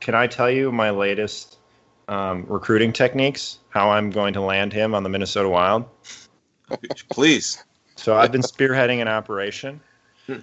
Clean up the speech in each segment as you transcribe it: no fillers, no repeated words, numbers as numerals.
can I tell you my latest recruiting techniques? How I'm going to land him on the Minnesota Wild? Please. So I've been spearheading an operation. Do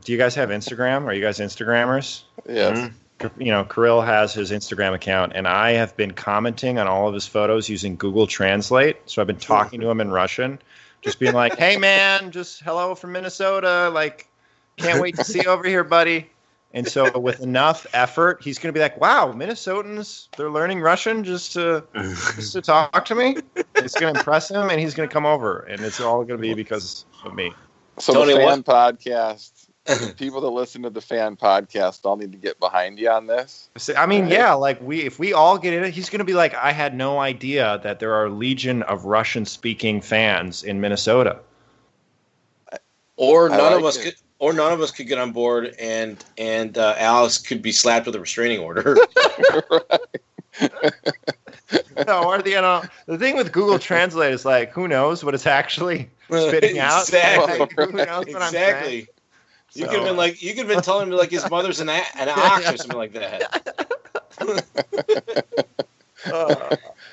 you guys have Instagram? Are you guys Instagrammers? Yes. Mhm. You know, Kirill has his Instagram account, and I have been commenting on all of his photos using Google Translate. So I've been talking to him in Russian, just being like, "Hey, man, just hello from Minnesota. Like, can't wait to see you over here, buddy." And so with enough effort, he's going to be like, "Wow, Minnesotans, they're learning Russian just to talk to me." It's going to impress him, and he's going to come over, and it's all going to be because of me. So Tony, the fan podcast, the people that listen to the fan podcast all need to get behind you on this. I mean, yeah, like if we all get in it, he's going to be like, "I had no idea that there are a legion of Russian-speaking fans in Minnesota." Or I none like of us it. could. Or none of us could get on board, and Alex could be slapped with a restraining order. No, or the thing with Google Translate is like, who knows what it's actually spitting out? Exactly. Like, who knows what I'm saying? Exactly. You could have been telling me like his mother's an ox or something like that.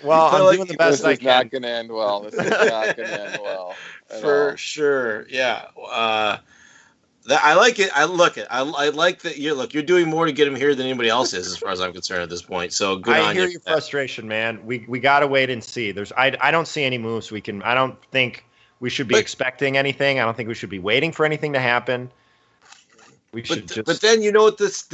Well, I'm doing the best This I is not can. going to end well. This is not going to end well. For sure, yeah. I like it. I like that. You're doing more to get him here than anybody else is, as far as I'm concerned at this point. So good on you. I hear your frustration, man. We got to wait and see. I don't see any moves we can. I don't think we should be expecting anything. I don't think we should be waiting for anything to happen. But then you know what this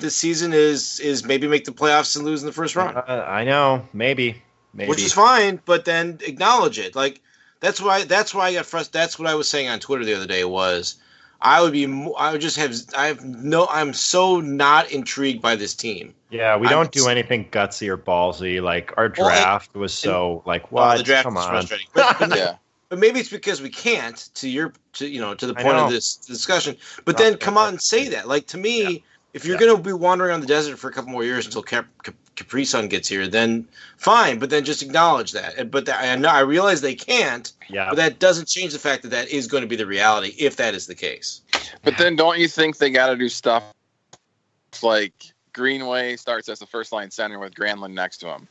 season is maybe make the playoffs and lose in the first round. I know, maybe, which is fine. But then acknowledge it. Like that's why I got frustrated. That's what I was saying on Twitter the other day was. I'm so not intrigued by this team. Yeah, we don't do anything gutsy or ballsy. Like our draft was so like what? The draft Come was on. frustrating. Yeah. But maybe it's because we can't. To the point of this discussion. But then come out and say that. Like to me, if you're going to be wandering around the desert for a couple more years until Capri Sun gets here, then fine. But then just acknowledge that. But I realize they can't. Yeah. But that doesn't change the fact that is going to be the reality if that is the case. But then don't you think they got to do stuff like Greenway starts as the first line center with Granlund next to him?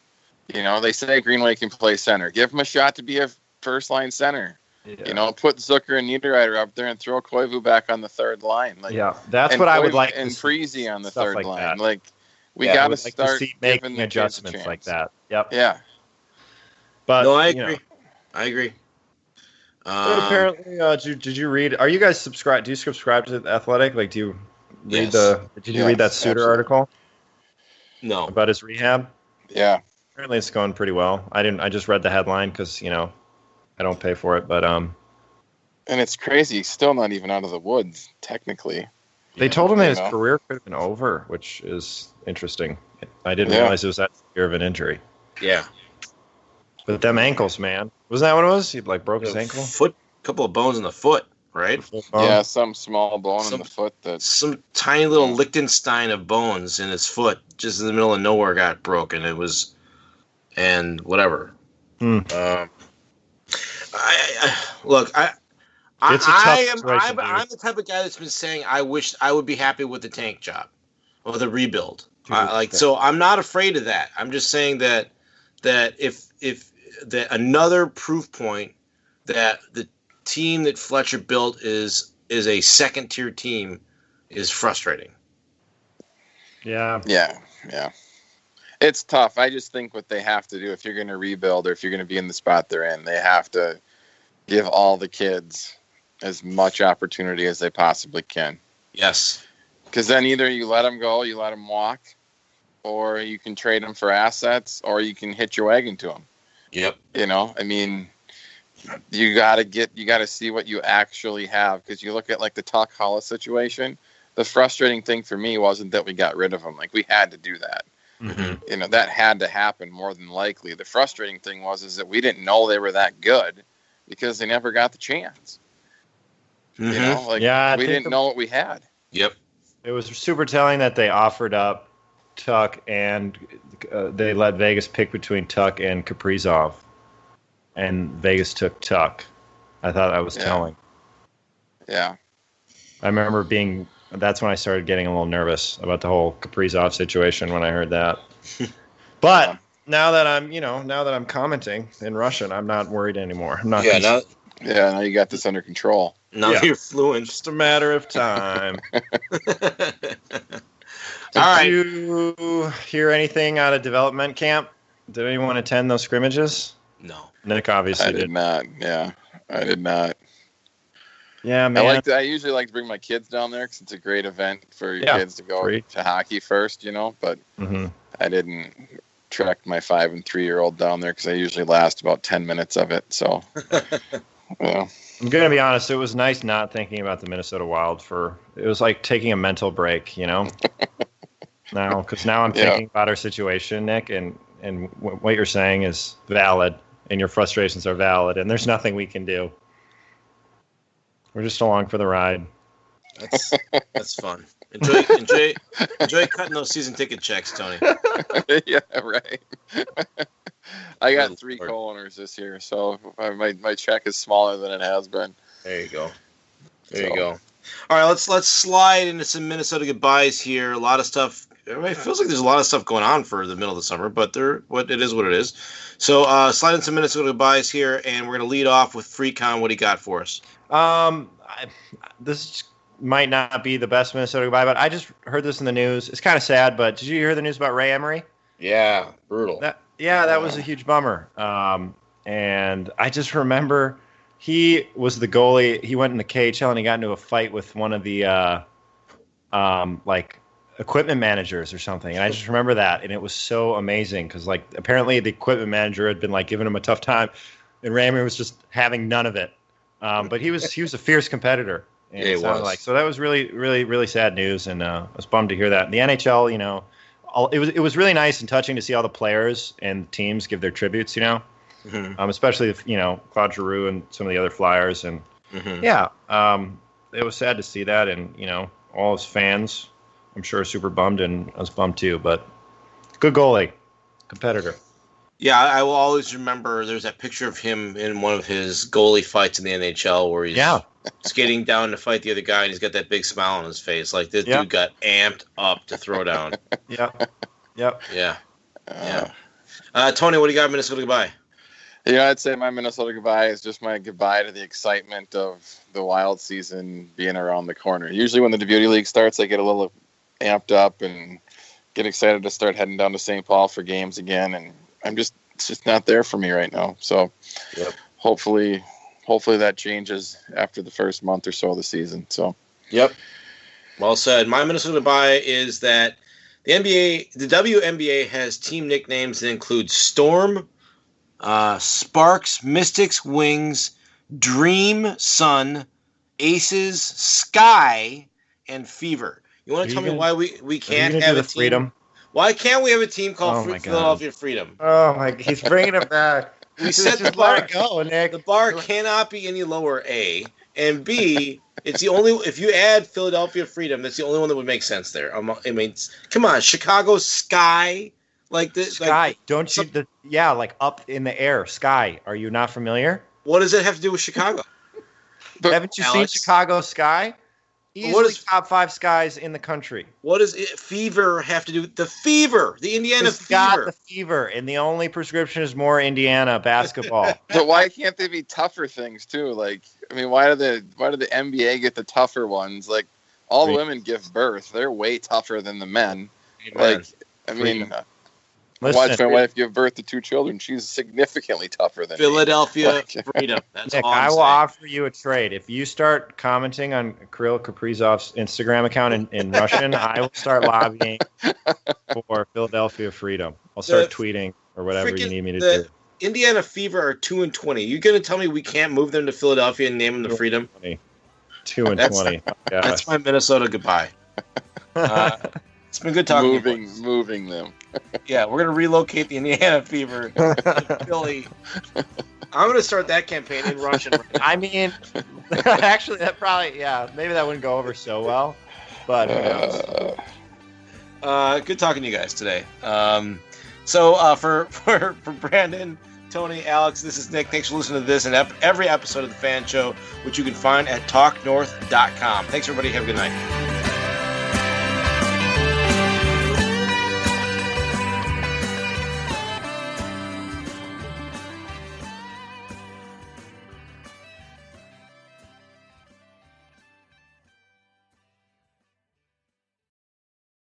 You know, they say Greenway can play center. Give him a shot to be a first line center. Yeah. You know, put Zucker and Niederreiter up there and throw Koivu back on the third line. Like, yeah, that's what I would like. And Freezy on the third like line. That. Like we got to like start making adjustments like that. Yep. Yeah. But no, I agree. I agree. But apparently, did you read? Are you guys subscribe? Do you subscribe to the Athletic? Like, do you read Did you read that Suter article? No. About his rehab. Yeah. Apparently, it's going pretty well. I just read the headline because I don't pay for it, but And it's crazy. He's still not even out of the woods, technically. They told him that his career could have been over, which is interesting. I didn't realize it was that severe of an injury. Yeah. But them ankles, man. Wasn't that what it was? He broke his ankle? Couple of bones in the foot, right? Yeah, some small bone in the foot. Some tiny little Liechtenstein of bones in his foot, just in the middle of nowhere, got broken. It was, and whatever. Hmm. I'm the type of guy that's been saying I wish I would be happy with the tank job or the rebuild. So I'm not afraid of that. I'm just saying that if another proof point that the team that Fletcher built is a second tier team is frustrating. Yeah. Yeah. Yeah. It's tough. I just think what they have to do if you're going to rebuild or if you're going to be in the spot they're in, they have to give all the kids as much opportunity as they possibly can. Yes. Because then either you let them go, you let them walk, or you can trade them for assets, or you can hitch your wagon to them. Yep. You know, I mean, you got to see what you actually have. Because you look at like the Tuck Hollis situation, the frustrating thing for me wasn't that we got rid of them. Like we had to do that. Mm-hmm. You know, that had to happen more than likely. The frustrating thing is that we didn't know they were that good because they never got the chance. Mm-hmm. You know, like we didn't know what we had. Yep. It was super telling that they offered up Tuck and they let Vegas pick between Tuck and Kaprizov, and Vegas took Tuck. I thought that was telling. Yeah. I remember being that's when I started getting a little nervous about the whole Kaprizov situation when I heard that. But now that I'm commenting in Russian, I'm not worried anymore. I'm not. Now you got this under control. Now you're fluent. Just a matter of time. All right. Did you hear anything out of development camp? Did anyone attend those scrimmages? No. Nick obviously I did not. Yeah, I did not. Yeah, man. I usually like to bring my kids down there because it's a great event for your kids to go to hockey first, but I didn't track my 5 and 3-year-old down there because I usually last about 10 minutes of it. So, yeah. I'm going to be honest. It was nice not thinking about the Minnesota Wild it was like taking a mental break, Now, because now I'm thinking about our situation, Nick, and what you're saying is valid, and your frustrations are valid, and there's nothing we can do. We're just along for the ride. That's fun. Enjoy cutting those season ticket checks, Tony. Yeah, right. I got 3 co-owners this year, so my check is smaller than it has been. There you go. You go. All right, let's slide into some Minnesota goodbyes here. A lot of stuff. It feels like there's a lot of stuff going on for the middle of the summer, but it is what it is. So slide into some Minnesota goodbyes here, and we're going to lead off with Frecon. What do you got for us? This might not be the best Minnesota goodbye, but I just heard this in the news. It's kind of sad, but did you hear the news about Ray Emery? Yeah, brutal. That was a huge bummer. And I just remember he was the goalie. He went in the KHL and he got into a fight with one of the equipment managers or something. And I just remember that, and it was so amazing because apparently the equipment manager had been giving him a tough time, and Ray Emery was just having none of it. But he was a fierce competitor. And yeah, he was. So that was really, really, really sad news, and I was bummed to hear that. And the NHL, it was really nice and touching to see all the players and teams give their tributes, especially Claude Giroux and some of the other Flyers, and it was sad to see that, and all his fans, I'm sure, are super bummed, and I was bummed too. But good goalie, competitor. Yeah, I will always remember there's that picture of him in one of his goalie fights in the NHL where he's skating down to fight the other guy, and he's got that big smile on his face. Like, this dude got amped up to throw down. Yep. Yeah. Tony, what do you got, Minnesota goodbye? I'd say my Minnesota goodbye is just my goodbye to the excitement of the Wild season being around the corner. Usually when the Beauty League starts, I get a little amped up and get excited to start heading down to St. Paul for games again, and it's just not there for me right now. So hopefully that changes after the first month or so of the season. So, well said. My Minnesota goodbye is that the WNBA has team nicknames that include Storm, Sparks, Mystics, Wings, Dream, Sun, Aces, Sky, and Fever. You want to tell me why we can't have a team? Freedom? Why can't we have a team called Philadelphia Freedom? Oh my! He's bringing it back. We set the bar. Let it go, Nick. The bar cannot be any lower. A and B. It's the only. If you add Philadelphia Freedom, that's the only one that would make sense there. I mean, come on, Chicago Sky, like this. Sky, don't you? Up in the air, Sky. Are you not familiar? What does it have to do with Chicago? Haven't you seen Chicago Sky? Easily top 5 skies in the country. What does Fever have to do with the Fever? The Indiana Fever. Got the fever, and the only prescription is more Indiana basketball. But why can't they be tougher things too? Why do the NBA get the tougher ones? Like, all women give birth; they're way tougher than the men. Amen. Watch my wife give birth to 2 children. She's significantly tougher than Philadelphia Freedom. That's Nick, all I'm I will saying. offer you a trade. If you start commenting on Kirill Kaprizov's Instagram account in Russian, I will start lobbying for Philadelphia Freedom. I'll start tweeting or whatever you need me to do. Indiana Fever are 2-20. You going to tell me we can't move them to Philadelphia and name them the Freedom? 2-20. That's my Minnesota goodbye. It's been good talking. Moving them. Yeah, we're gonna relocate the Indiana Fever to Philly. I'm gonna start that campaign in Russian. I mean, actually, that probably maybe that wouldn't go over so well, but who knows? Good talking to you guys today. So for Brandon, Tony, Alex, this is Nick. Thanks for listening to this and every episode of the Fan Show, which you can find at talknorth.com. Thanks, everybody. Have a good night.